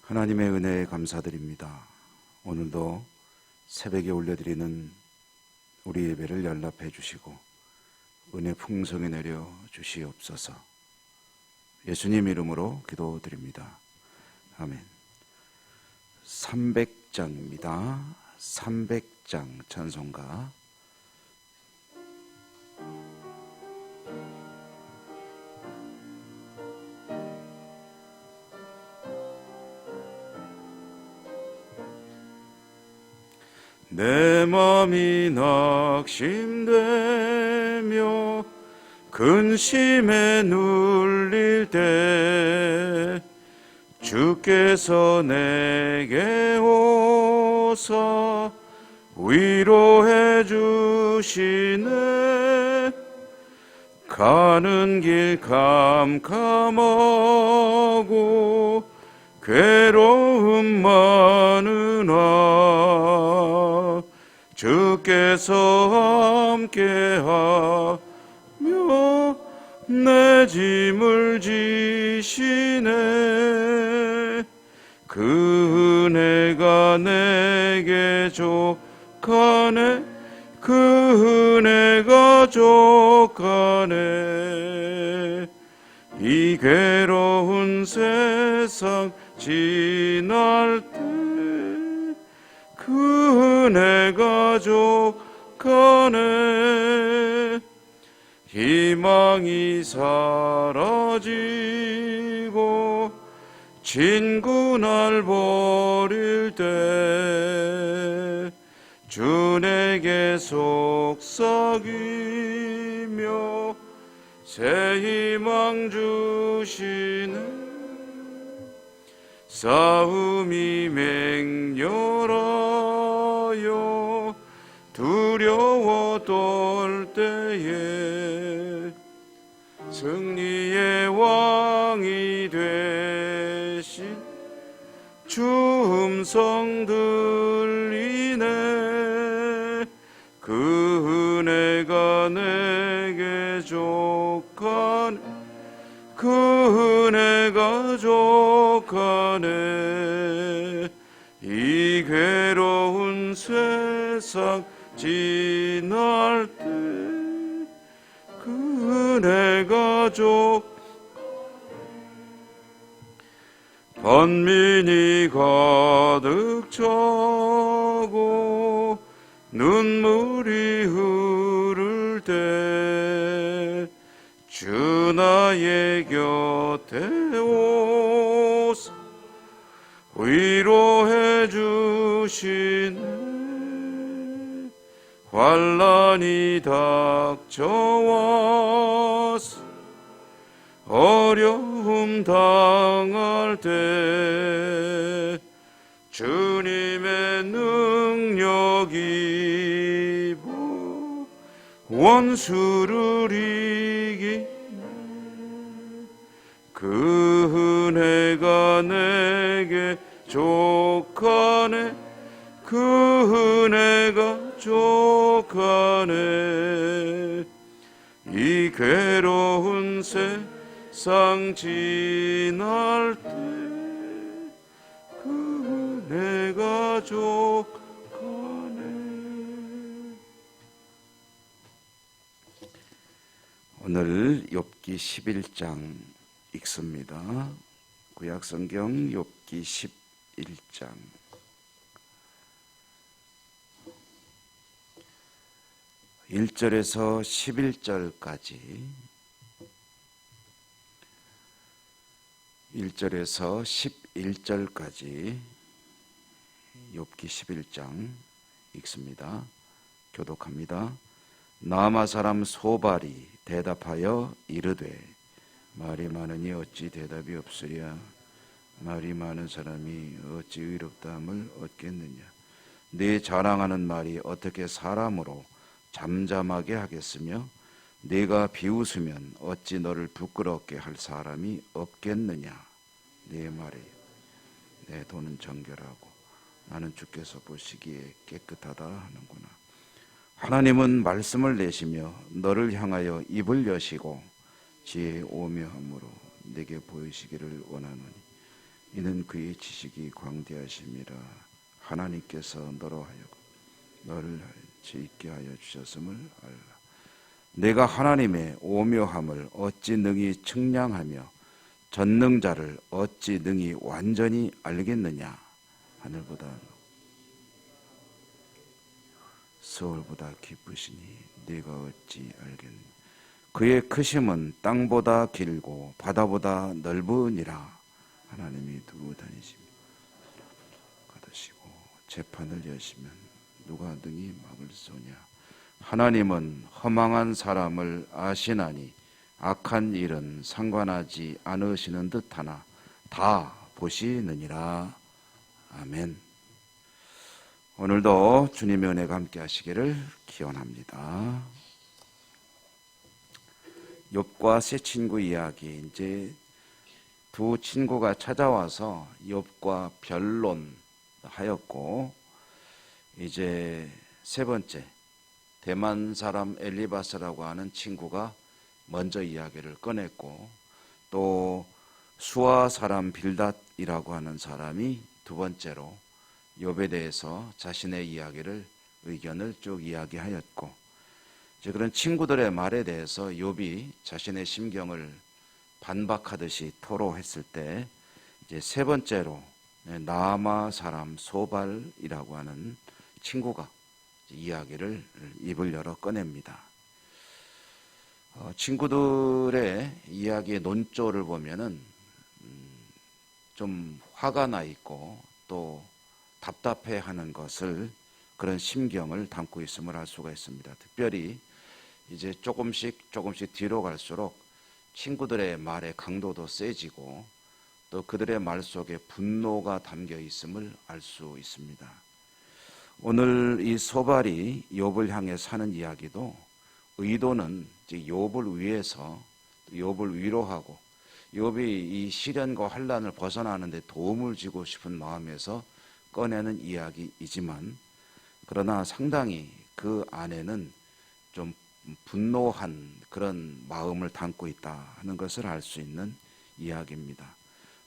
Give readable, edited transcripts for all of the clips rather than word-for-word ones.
하나님의 은혜에 감사드립니다. 오늘도 새벽에 올려드리는 우리 예배를 연락해 주시고 은혜 풍성히 내려 주시옵소서. 예수님 이름으로 기도드립니다. 아멘. 300장입니다. 300장 찬송가. 내 맘이 낙심되며 근심에 눌릴 때 주께서 내게 오사 위로해 주시네. 가는 길 캄캄하고 괴로움 많으나 주께서 함께하며 내 짐을 지시네. 그 은혜가 내게 족하네. 그 은혜가 족하네. 이 괴로운 세상 지날 때 그 은혜가 족하네. 희망이 사라지고 친구 날 버릴 때 주 내게 속삭이며 새 희망 주시네. 싸움이 맹렬하여 두려워 떨 때에 승리의 왕이 되신 주 음성 들리네. 그 은혜가 내게 족하네. 그 은혜가 족하네. 이 괴로운 세상 지날 때 그 은혜가 번민이 가득 차고 눈물이 흐를 때 주 나의 곁에 오사 위로해 주시네. 환난이 닥쳐와서 어려움 당할 때 주님의 능력이 원수를 이기네. 그 은혜가 내게 족하네. 그 은혜가 족하네. 이 괴로운 세상 지날 때 그 은혜가 족하네. 오늘 욥기 11장 읽습니다. 구약성경 욥기 11장 1절에서 11절까지 1절에서 11절까지 욥기 11장 읽습니다. 교독합니다. 나아마 사람 소발이 대답하여 이르되 말이 많으니 어찌 대답이 없으랴. 말이 많은 사람이 어찌 의롭다함을 얻겠느냐. 네 자랑하는 말이 어떻게 사람으로 잠잠하게 하겠으며 네가 비웃으면 어찌 너를 부끄럽게 할 사람이 없겠느냐. 네 말에 내 돈은 정결하고 나는 주께서 보시기에 깨끗하다 하는구나. 하나님은 말씀을 내시며 너를 향하여 입을 여시고 지혜에 오묘함으로 내게 보이시기를 원하노니 이는 그의 지식이 광대하심이라. 하나님께서 너로 하여금 너를 지있게 하여 주셨음을 알라. 내가 하나님의 오묘함을 어찌 능히 측량하며 전능자를 어찌 능히 완전히 알겠느냐. 하늘보다 서울보다 깊으시니 네가 어찌 알겠느냐. 그의 크심은 땅보다 길고 바다보다 넓으니라. 하나님이 두루 다니시며 가두시고 재판을 여시면 누가 능히 막을 소냐. 하나님은 허망한 사람을 아시나니 악한 일은 상관하지 않으시는 듯하나 다 보시느니라. 아멘. 오늘도 주님의 은혜가 함께 하시기를 기원합니다. 욥과 세 친구 이야기. 이제 두 친구가 찾아와서 욥과 변론하였고, 이제 세 번째 대만 사람 엘리바스라고 하는 친구가 먼저 이야기를 꺼냈고, 또 수아 사람 빌닷이라고 하는 사람이 두 번째로 욥에 대해서 자신의 의견을 쭉 이야기하였고, 이제 그런 친구들의 말에 대해서 욥이 자신의 심경을 반박하듯이 토로했을 때, 이제 세 번째로 나아마 사람 소발이라고 하는 친구가 이야기를 입을 열어 꺼냅니다. 친구들의 이야기의 논조를 보면은 좀 화가 나 있고 또 답답해하는 것을, 그런 심경을 담고 있음을 알 수가 있습니다. 특별히 이제 조금씩 뒤로 갈수록 친구들의 말의 강도도 세지고 또 그들의 말 속에 분노가 담겨 있음을 알 수 있습니다. 오늘 이 소발이 욥을 향해 사는 이야기도 의도는 이제 욥을 위해서, 욥을 위로하고 욥이 이 시련과 환난을 벗어나는 데 도움을 주고 싶은 마음에서 꺼내는 이야기이지만, 그러나 상당히 그 안에는 좀 분노한 그런 마음을 담고 있다 하는 것을 알 수 있는 이야기입니다.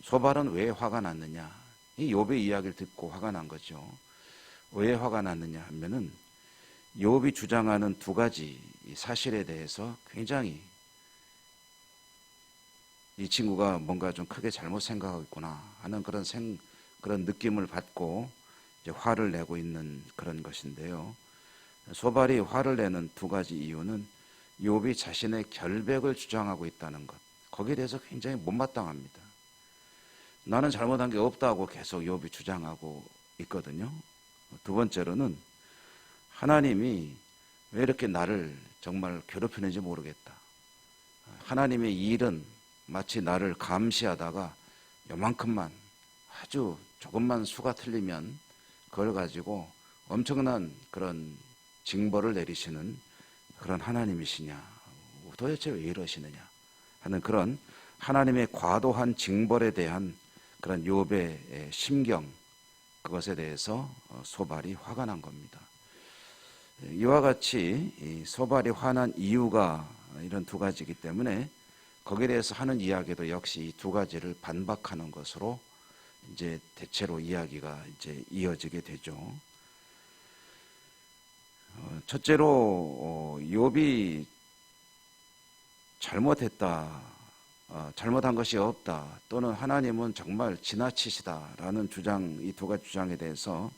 소발은 왜 화가 났느냐? 이 욥의 이야기를 듣고 화가 난 거죠. 왜 화가 났느냐 하면은 욥이 주장하는 두 가지 사실에 대해서 굉장히 이 친구가 뭔가 좀 크게 잘못 생각하고 있구나 하는 그런 느낌을 받고 이제 화를 내고 있는 그런 것인데요. 소발이 화를 내는 두 가지 이유는 욥이 자신의 결백을 주장하고 있다는 것, 거기에 대해서 굉장히 못마땅합니다. 나는 잘못한 게 없다고 계속 욥이 주장하고 있거든요. 두 번째로는 하나님이 왜 이렇게 나를 정말 괴롭히는지 모르겠다. 하나님의 일은 마치 나를 감시하다가 요만큼만, 아주 조금만 수가 틀리면 그걸 가지고 엄청난 그런 징벌을 내리시는 그런 하나님이시냐, 도대체 왜 이러시느냐 하는 그런 하나님의 과도한 징벌에 대한 그런 욥의 심경, 그것에 대해서 소발이 화가 난 겁니다. 이와 같이 이 소발이 화난 이유가 이런 두 가지이기 때문에 거기에 대해서 하는 이야기도 역시 이 두 가지를 반박하는 것으로 이제 대체로 이야기가 이제 이어지게 되죠. 첫째로 욥이 잘못한 것이 없다, 또는 하나님은 정말 지나치시다라는 주장, 이 두 가지 주장에 대해서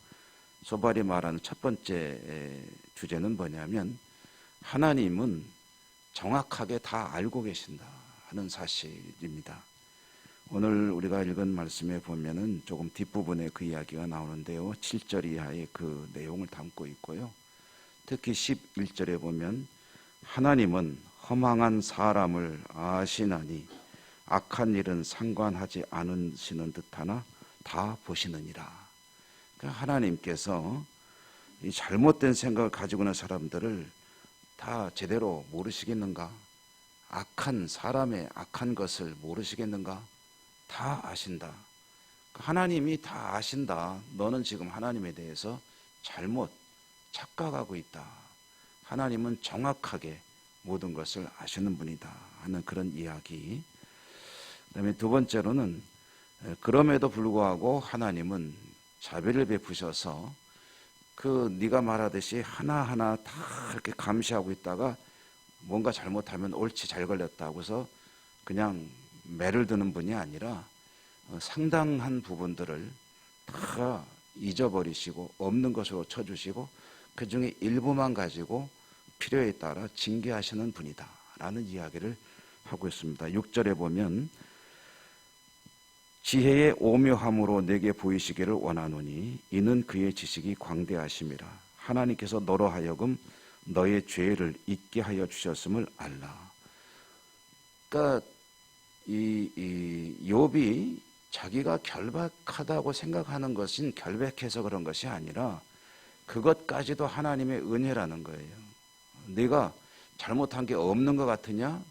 소발이 말하는 첫 번째 주제는 뭐냐면, 하나님은 정확하게 다 알고 계신다 하는 사실입니다. 오늘 우리가 읽은 말씀에 보면은 조금 뒷부분에 그 이야기가 나오는데요, 7절 이하의 그 내용을 담고 있고요. 특히 11절에 보면 하나님은 허망한 사람을 아시나니 악한 일은 상관하지 않으시는 듯하나 다 보시느니라. 그러니까 하나님께서 이 잘못된 생각을 가지고 있는 사람들을 다 제대로 모르시겠는가? 악한 사람의 악한 것을 모르시겠는가? 다 아신다. 하나님이 다 아신다. 너는 지금 하나님에 대해서 잘못 착각하고 있다. 하나님은 정확하게 모든 것을 아시는 분이다 하는 그런 이야기. 그다음에 두 번째로는 그럼에도 불구하고 하나님은 자비를 베푸셔서 네가 말하듯이 하나하나 다 이렇게 감시하고 있다가 뭔가 잘못하면 옳지 잘 걸렸다고 해서 그냥 매를 드는 분이 아니라 상당한 부분들을 다 잊어버리시고 없는 것으로 쳐주시고 그 중에 일부만 가지고 필요에 따라 징계하시는 분이다 라는 이야기를 하고 있습니다. 6절에 보면 지혜의 오묘함으로 내게 보이시기를 원하노니 이는 그의 지식이 광대하심이라. 하나님께서 너로 하여금 너의 죄를 잊게 하여 주셨음을 알라. 그러니까 이 욥이 자기가 결박하다고 생각하는 것은 결백해서 그런 것이 아니라 그것까지도 하나님의 은혜라는 거예요. 네가 잘못한 게 없는 것 같으냐?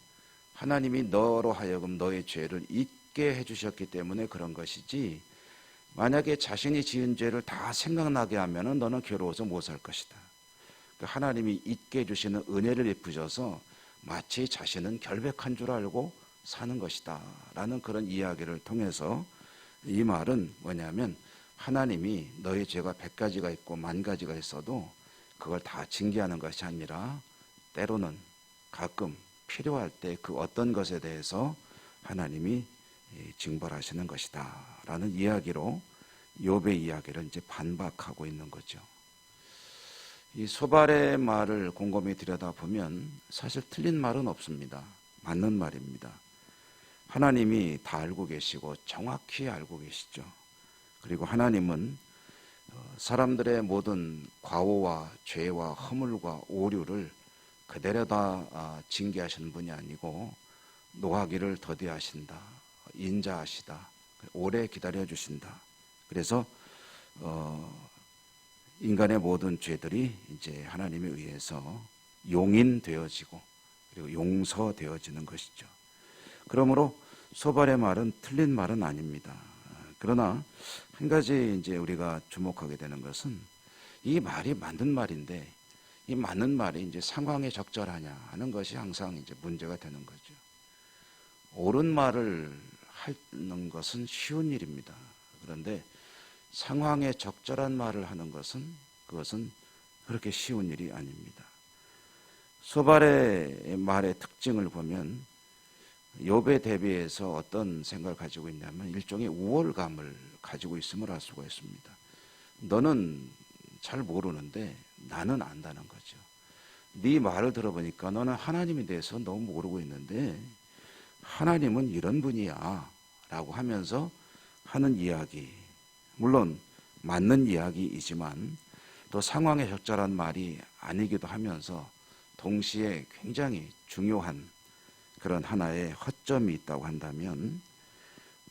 하나님이 너로 하여금 너의 죄를 잊게 해주셨기 때문에 그런 것이지, 만약에 자신이 지은 죄를 다 생각나게 하면 너는 괴로워서 못 살 것이다. 하나님이 잊게 해주시는 은혜를 베푸셔서 마치 자신은 결백한 줄 알고 사는 것이다 라는 그런 이야기를 통해서 이 말은 뭐냐면, 하나님이 너의 죄가 100가지가 있고 10,000가지가 있어도 그걸 다 징계하는 것이 아니라 때로는 가끔 필요할 때 그 어떤 것에 대해서 하나님이 징벌하시는 것이다 라는 이야기로 욥의 이야기를 이제 반박하고 있는 거죠. 이 소발의 말을 곰곰이 들여다보면 사실 틀린 말은 없습니다. 맞는 말입니다. 하나님이 다 알고 계시고 정확히 알고 계시죠. 그리고 하나님은 사람들의 모든 과오와 죄와 허물과 오류를 그대로 다 징계하시는 분이 아니고 노하기를 더디하신다, 인자하시다, 오래 기다려주신다. 그래서 인간의 모든 죄들이 이제 하나님에 의해서 용인되어지고 그리고 용서되어지는 것이죠. 그러므로 소발의 말은 틀린 말은 아닙니다. 그러나 한 가지 이제 우리가 주목하게 되는 것은 이 말이 맞는 말인데 이 맞는 말이 이제 상황에 적절하냐 하는 것이 항상 이제 문제가 되는 거죠. 옳은 말을 하는 것은 쉬운 일입니다. 그런데 상황에 적절한 말을 하는 것은 그것은 그렇게 쉬운 일이 아닙니다. 소발의 말의 특징을 보면 욥에 대비해서 어떤 생각을 가지고 있냐면 일종의 우월감을 가지고 있음을 알 수가 있습니다. 너는 잘 모르는데 나는 안다는 거죠. 네 말을 들어보니까 너는 하나님에 대해서 너무 모르고 있는데 하나님은 이런 분이야 라고 하면서 하는 이야기, 물론 맞는 이야기이지만 또 상황에 적절한 말이 아니기도 하면서 동시에 굉장히 중요한 그런 하나의 허점이 있다고 한다면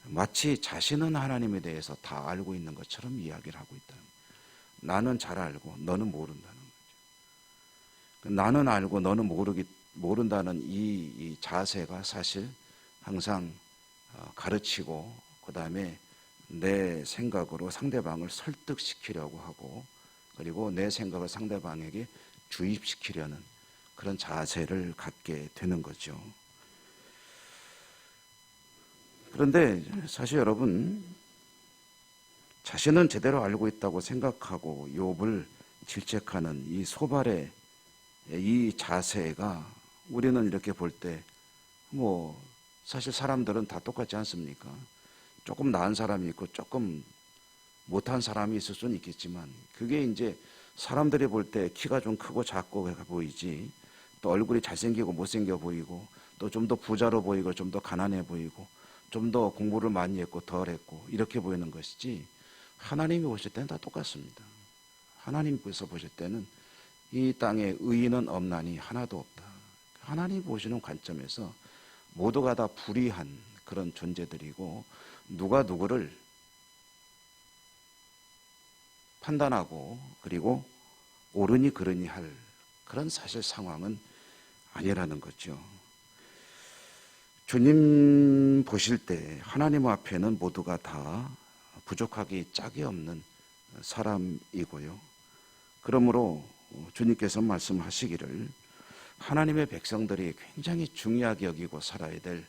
마치 자신은 하나님에 대해서 다 알고 있는 것처럼 이야기를 하고 있다는 거예요. 나는 잘 알고 너는 모른다는 거죠. 나는 알고 너는 모른다는 이 자세가 사실 항상 가르치고 그 다음에 내 생각으로 상대방을 설득시키려고 하고 그리고 내 생각을 상대방에게 주입시키려는 그런 자세를 갖게 되는 거죠. 그런데 사실 여러분, 자신은 제대로 알고 있다고 생각하고 욥을 질책하는 이 소발의 이 자세가 우리는 이렇게 볼 때 사실 사람들은 다 똑같지 않습니까? 조금 나은 사람이 있고 조금 못한 사람이 있을 수는 있겠지만 그게 이제 사람들이 볼 때 키가 좀 크고 작고 보이지, 또 얼굴이 잘생기고 못생겨 보이고 또 좀 더 부자로 보이고 좀 더 가난해 보이고 좀 더 공부를 많이 했고 덜 했고 이렇게 보이는 것이지, 하나님이 보실 때는 다 똑같습니다. 하나님께서 보실 때는 이 땅에 의인은 없나니 하나도 없다. 하나님 보시는 관점에서 모두가 다 불의한 그런 존재들이고 누가 누구를 판단하고 그리고 옳으니 그르니 할 그런 사실 상황은 아니라는 거죠. 주님 보실 때 하나님 앞에는 모두가 다 부족하기 짝이 없는 사람이고요. 그러므로 주님께서 말씀하시기를 하나님의 백성들이 굉장히 중요하게 여기고 살아야 될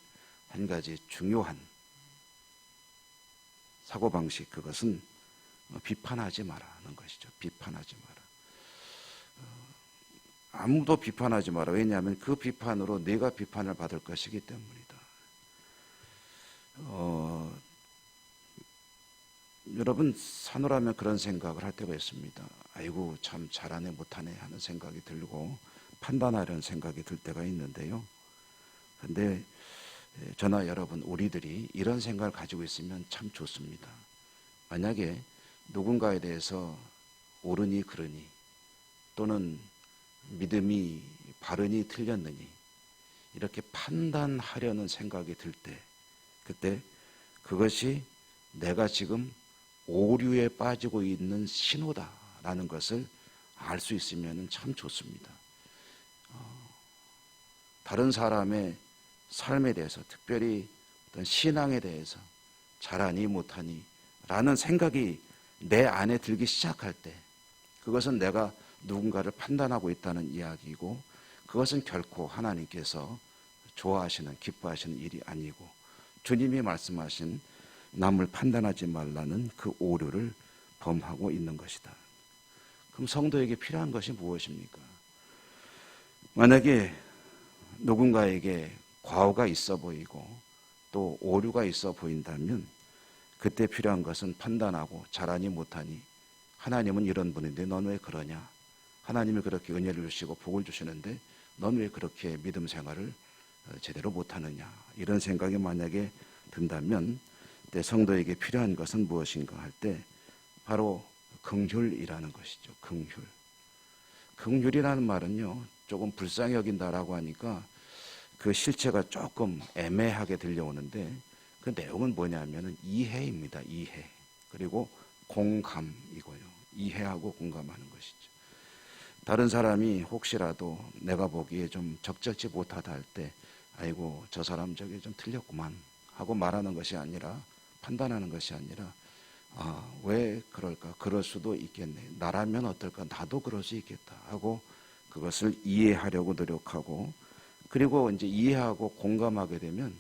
한 가지 중요한 사고방식, 그것은 비판하지 말라는 것이죠. 비판하지 마라. 아무도 비판하지 마라. 왜냐하면 그 비판으로 내가 비판을 받을 것이기 때문이다. 여러분, 산후라면 그런 생각을 할 때가 있습니다. 아이고 참 잘하네 못하네 하는 생각이 들고 판단하려는 생각이 들 때가 있는데요. 그런데 저나 여러분 우리들이 이런 생각을 가지고 있으면 참 좋습니다. 만약에 누군가에 대해서 옳으니 그르니 또는 믿음이 바르니 틀렸느니 이렇게 판단하려는 생각이 들 때, 그때 그것이 내가 지금 오류에 빠지고 있는 신호다라는 것을 알 수 있으면 참 좋습니다. 다른 사람의 삶에 대해서, 특별히 어떤 신앙에 대해서 잘하니 못하니 라는 생각이 내 안에 들기 시작할 때, 그것은 내가 누군가를 판단하고 있다는 이야기이고, 그것은 결코 하나님께서 좋아하시는, 기뻐하시는 일이 아니고 주님이 말씀하신 남을 판단하지 말라는 그 오류를 범하고 있는 것이다. 그럼 성도에게 필요한 것이 무엇입니까? 만약에 누군가에게 과오가 있어 보이고 또 오류가 있어 보인다면 그때 필요한 것은 판단하고 잘하니 못하니, 하나님은 이런 분인데 넌 왜 그러냐? 하나님이 그렇게 은혜를 주시고 복을 주시는데 넌 왜 그렇게 믿음 생활을 제대로 못하느냐? 이런 생각이 만약에 든다면 때 성도에게 필요한 것은 무엇인가 할 때 바로 긍휼이라는 것이죠. 긍휼. 긍휼이라는 말은요, 조금 불쌍히 여긴다라고 하니까 그 실체가 조금 애매하게 들려오는데 그 내용은 뭐냐면은 이해입니다. 이해. 그리고 공감이고요. 이해하고 공감하는 것이죠. 다른 사람이 혹시라도 내가 보기에 좀 적절치 못하다 할 때 아이고 저 사람 저게 좀 틀렸구만 하고 말하는 것이 아니라, 판단하는 것이 아니라 왜 그럴까? 그럴 수도 있겠네. 나라면 어떨까? 나도 그럴 수 있겠다 하고 그것을 이해하려고 노력하고, 그리고 이제 이해하고 공감하게 되면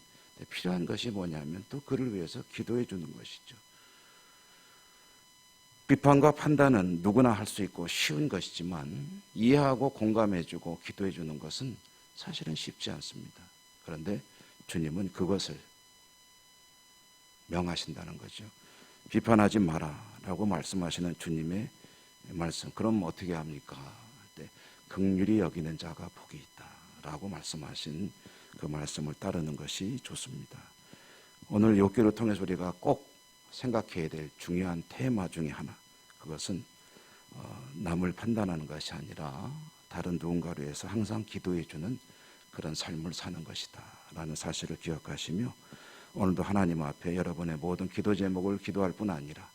필요한 것이 뭐냐면 또 그를 위해서 기도해 주는 것이죠. 비판과 판단은 누구나 할 수 있고 쉬운 것이지만 이해하고 공감해 주고 기도해 주는 것은 사실은 쉽지 않습니다. 그런데 주님은 그것을 명하신다는 거죠. 비판하지 마라라고 말씀하시는 주님의 말씀. 그럼 어떻게 합니까? 긍휼히 여기는 자가 복이 있다라고 말씀하신 그 말씀을 따르는 것이 좋습니다. 오늘 욥기를 통해서 우리가 꼭 생각해야 될 중요한 테마 중에 하나, 그것은 남을 판단하는 것이 아니라 다른 누군가를 위해서 항상 기도해 주는 그런 삶을 사는 것이다 라는 사실을 기억하시며, 오늘도 하나님 앞에 여러분의 모든 기도 제목을 기도할 뿐 아니라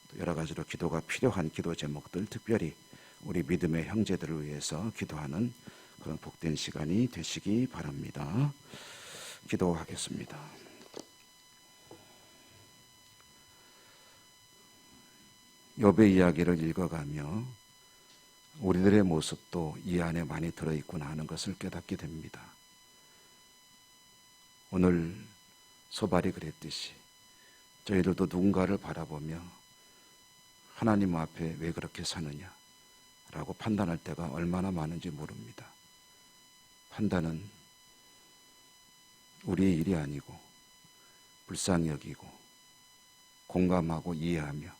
또 여러 가지로 기도가 필요한 기도 제목들, 특별히 우리 믿음의 형제들을 위해서 기도하는 그런 복된 시간이 되시기 바랍니다. 기도하겠습니다. 욥의 이야기를 읽어가며 우리들의 모습도 이 안에 많이 들어있구나 하는 것을 깨닫게 됩니다. 오늘 소발이 그랬듯이 저희들도 누군가를 바라보며 하나님 앞에 왜 그렇게 사느냐 라고 판단할 때가 얼마나 많은지 모릅니다. 판단은 우리의 일이 아니고 불쌍히 여기고 공감하고 이해하며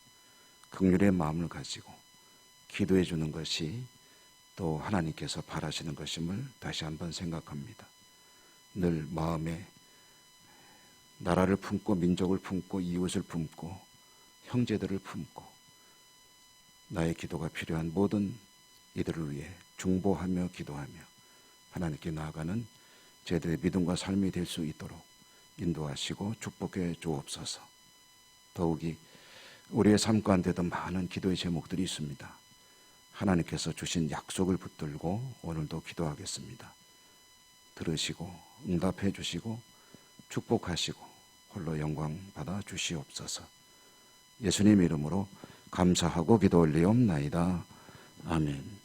긍휼의 마음을 가지고 기도해 주는 것이 또 하나님께서 바라시는 것임을 다시 한번 생각합니다. 늘 마음에 나라를 품고 민족을 품고 이웃을 품고 형제들을 품고 나의 기도가 필요한 모든 이들을 위해 중보하며 기도하며 하나님께 나아가는 저희들의 믿음과 삶이 될 수 있도록 인도하시고 축복해 주옵소서. 더욱이 우리의 삶 가운데도 많은 기도의 제목들이 있습니다. 하나님께서 주신 약속을 붙들고 오늘도 기도하겠습니다. 들으시고 응답해 주시고 축복하시고 홀로 영광 받아 주시옵소서. 예수님 이름으로 감사하고 기도 올리옵나이다. 아멘.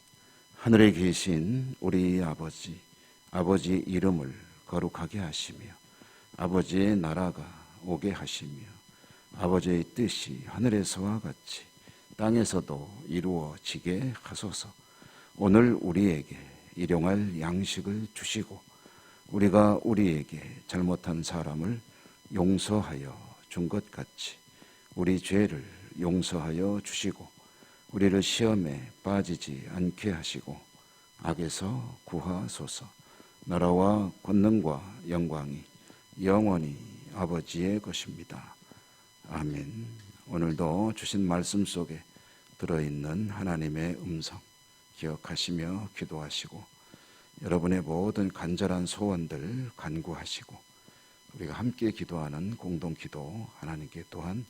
하늘에 계신 우리 아버지 이름을 거룩하게 하시며 아버지의 나라가 오게 하시며 아버지의 뜻이 하늘에서와 같이 땅에서도 이루어지게 하소서. 오늘 우리에게 일용할 양식을 주시고 우리가 우리에게 잘못한 사람을 용서하여 준 것 같이 우리 죄를 용서하여 주시고 우리를 시험에 빠지지 않게 하시고 악에서 구하소서. 나라와 권능과 영광이 영원히 아버지의 것입니다. 아멘. 오늘도 주신 말씀 속에 들어있는 하나님의 음성 기억하시며 기도하시고 여러분의 모든 간절한 소원들 간구하시고 우리가 함께 기도하는 공동기도 하나님께 또한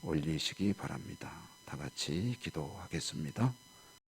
올리시기 바랍니다. 다 같이 기도하겠습니다.